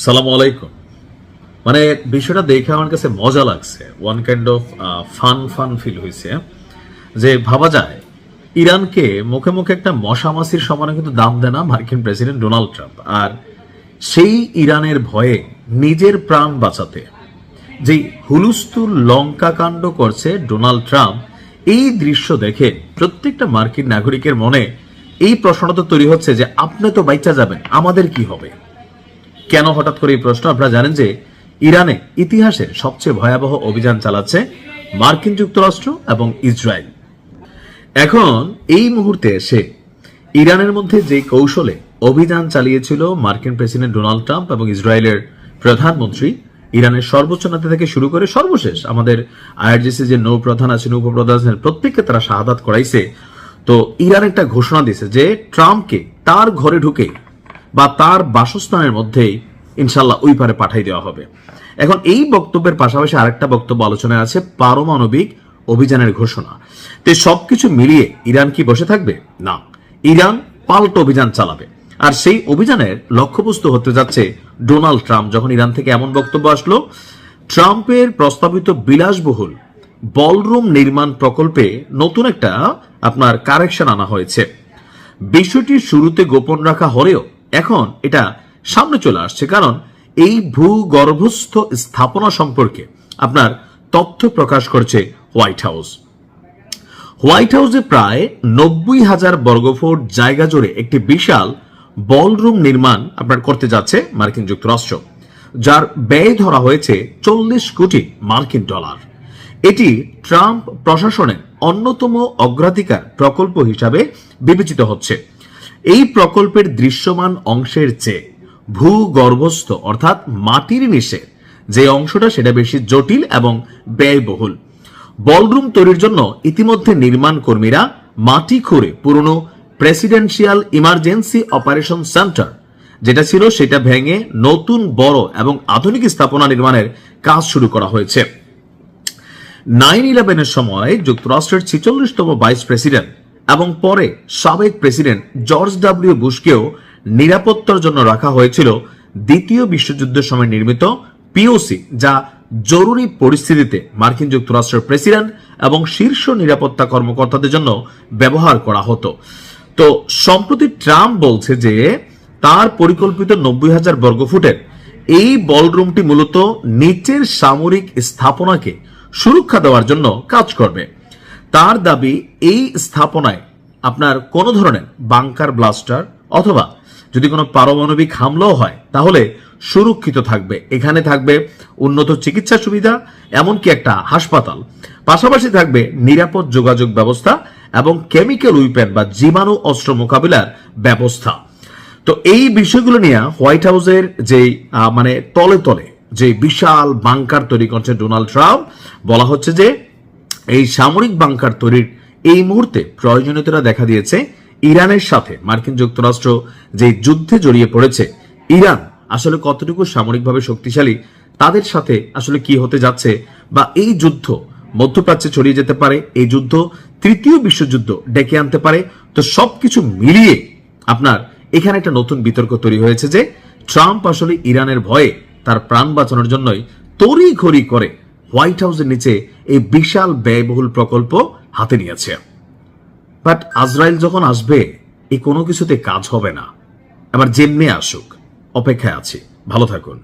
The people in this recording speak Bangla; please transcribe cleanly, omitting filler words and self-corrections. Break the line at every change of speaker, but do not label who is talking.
সালামু আলাইকুম। মানে বিষয়টা দেখে আমার কাছে মজা লাগছে, one kind of fun feel হয়েছে যে ভাবা যায় ইরানকে মুখে মুখে একটা মশা মাছির সমানে কিন্তু দাম দেয় না মার্কিন প্রেসিডেন্ট ডোনাল্ড ট্রাম্প। আর সেই ইরানের ভয়ে নিজের প্রাণ বাঁচাতে যে হুলুস্থুল লঙ্কা কাণ্ড করছে ডোনাল্ড ট্রাম্প, এই দৃশ্য দেখে প্রত্যেকটা মার্কিন নাগরিকের মনে এই প্রশ্নটা তো তৈরি হচ্ছে যে আপনি তো বাইচা যাবেন, আমাদের কি হবে? কেন হঠাৎ করে এই প্রশ্ন? আপনারা জানেন যে ইরানে ইতিহাসে সবচেয়ে ভয়াবহ অভিযান চালাচ্ছে মার্কিন যুক্তরাষ্ট্র এবং ইসরায়েল। এখন এই মুহূর্তে এসে ইরানের মধ্যে যে কৌশলে অভিযান চালিয়েছিল মার্কিন প্রেসিডেন্ট ডোনাল্ড ট্রাম্প এবং ইসরায়েলের প্রধানমন্ত্রী, ইরানের সর্বোচ্চ নেতা থেকে শুরু করে সর্বশেষ আমাদের আইআরজিসি যে নৌপ্রধান আছেন, উপপ্রধান আছেন, প্রত্যেককে তারা শাহাদাত করাইছে। তো ইরান একটা ঘোষণা দিয়েছে যে ট্রাম্পকে তার ঘরে ঢুকে বা তার বাসস্থানের মধ্যেই ইনশাল্লাহ ওই পারে পাঠাই দেওয়া হবে। এখন এই বক্তব্যের পাশাপাশি আরেকটা বক্তব্য আলোচনায় আছে পারমাণবিক অভিযানের ঘোষণা। তো সবকিছু মিলিয়ে ইরান কি বসে থাকবে? না, ইরান পাল্টা অভিযান চালাবে। আর সেই অভিযানের লক্ষ্যবস্তু হতে যাচ্ছে ডোনাল্ড ট্রাম্প। যখন ইরান থেকে এমন বক্তব্য আসলো, ট্রাম্পের প্রস্তাবিত বিলাসবহুল বলরুম নির্মাণ প্রকল্পে নতুন একটা আপনার কারেকশন আনা হয়েছে। বিষয়টি শুরুতে গোপন রাখা হলেও এখন এটা সামনে চলে আসছে, কারণ এই ভূগর্ভস্থ স্থাপনা সম্পর্কে আপনার তথ্য প্রকাশ করছে হোয়াইট হাউস। হোয়াইট হাউসে প্রায় 90,000 বর্গফুট জায়গা জুড়ে একটি বিশাল বলরুম নির্মাণ আপনার করতে যাচ্ছে মার্কিন যুক্তরাষ্ট্র, যার ব্যয় ধরা হয়েছে 40 কোটি মার্কিন ডলার। এটি ট্রাম্প প্রশাসনের অন্যতম অগ্রাধিকার প্রকল্প হিসাবে বিবেচিত হচ্ছে। এই প্রকল্পের দৃশ্যমান অংশের চেয়ে ভূগর্ভস্থ অর্থাৎ মাটির নিচে যে অংশটা সেটা বেশি জটিল এবং ব্যয়বহুল। বলরুম তৈরির জন্য ইতিমধ্যে নির্মাণ কর্মীরা মাটি খুঁড়ে পুরনো প্রেসিডেন্সিয়াল ইমার্জেন্সি অপারেশন সেন্টার যেটা ছিল সেটা ভেঙে নতুন বড় এবং আধুনিক স্থাপনা নির্মাণের কাজ শুরু করা হয়েছে। 9/11 সময় যুক্তরাষ্ট্রের 46তম ভাইস প্রেসিডেন্ট এবং পরে সাবেক প্রেসিডেন্ট জর্জ ডব্লিউ বুশকেও নিরাপত্তার জন্য রাখা হয়েছিল দ্বিতীয় বিশ্বযুদ্ধের সময় নির্মিত পিওসি, যা জরুরি পরিস্থিতিতে মার্কিন যুক্তরাষ্ট্রের প্রেসিডেন্ট এবং শীর্ষ নিরাপত্তা কর্মকর্তাদের জন্য ব্যবহার করা হতো। তো সম্প্রতি ট্রাম্প বলছে যে তার পরিকল্পিত 90,000 বর্গফুটের এই বলরুমটি মূলত নিচের সামরিক স্থাপনাকে সুরক্ষা দেওয়ার জন্য কাজ করবে। তার দাবি এই স্থাপনায় আপনার কোনো ধরনের বাংকার ব্লাস্টার অথবা যদি কোনো পারমাণবিক হামলাও হয় তাহলে সুরক্ষিত থাকবে। এখানে থাকবে উন্নত চিকিৎসা সুবিধা, এমনকি একটা হাসপাতাল, পাশাপাশি থাকবে নিরাপদ যোগাযোগ ব্যবস্থা এবং কেমিক্যাল উইপেন বা জীবাণু অস্ত্র মোকাবিলার ব্যবস্থা। তো এই বিষয়গুলো নিয়ে হোয়াইট হাউসের যে মানে তলে তলে যে বিশাল বাংকার তৈরি করছে ডোনাল্ড ট্রাম্প, বলা হচ্ছে যে এই সামরিক বাংকার তৈরির এই মুহূর্তে প্রয়োজনীয়তা দেখা দিয়েছে ইরানের সাথে। মার্কিন যুক্তরাষ্ট্র যে যুদ্ধে জড়িয়ে পড়েছে, ইরান আসলে কতটুকু সামরিকভাবে শক্তিশালী, তাদের সাথে আসলে কি হতে যাচ্ছে, বা এই যুদ্ধ মধ্যপ্রাচ্যে ছড়িয়ে যেতে পারে, এই যুদ্ধ তৃতীয় বিশ্বযুদ্ধ ডেকে আনতে পারে। তো সবকিছু মিলিয়ে আপনার এখানে একটা নতুন বিতর্ক তৈরি হয়েছে যে ট্রাম্প আসলে ইরানের ভয়ে তার প্রাণ বাঁচানোর জন্যই তড়িঘড়ি করে হোয়াইট হাউসের নিচে এই বিশাল ব্যয়বহুল প্রকল্প হাতে নিয়েছে। বাট আজরাইল যখন আসবে এই কোনো কিছুতে কাজ হবে না। আবার যেমনি আসুক, অপেক্ষায় আছি। ভালো থাকুন।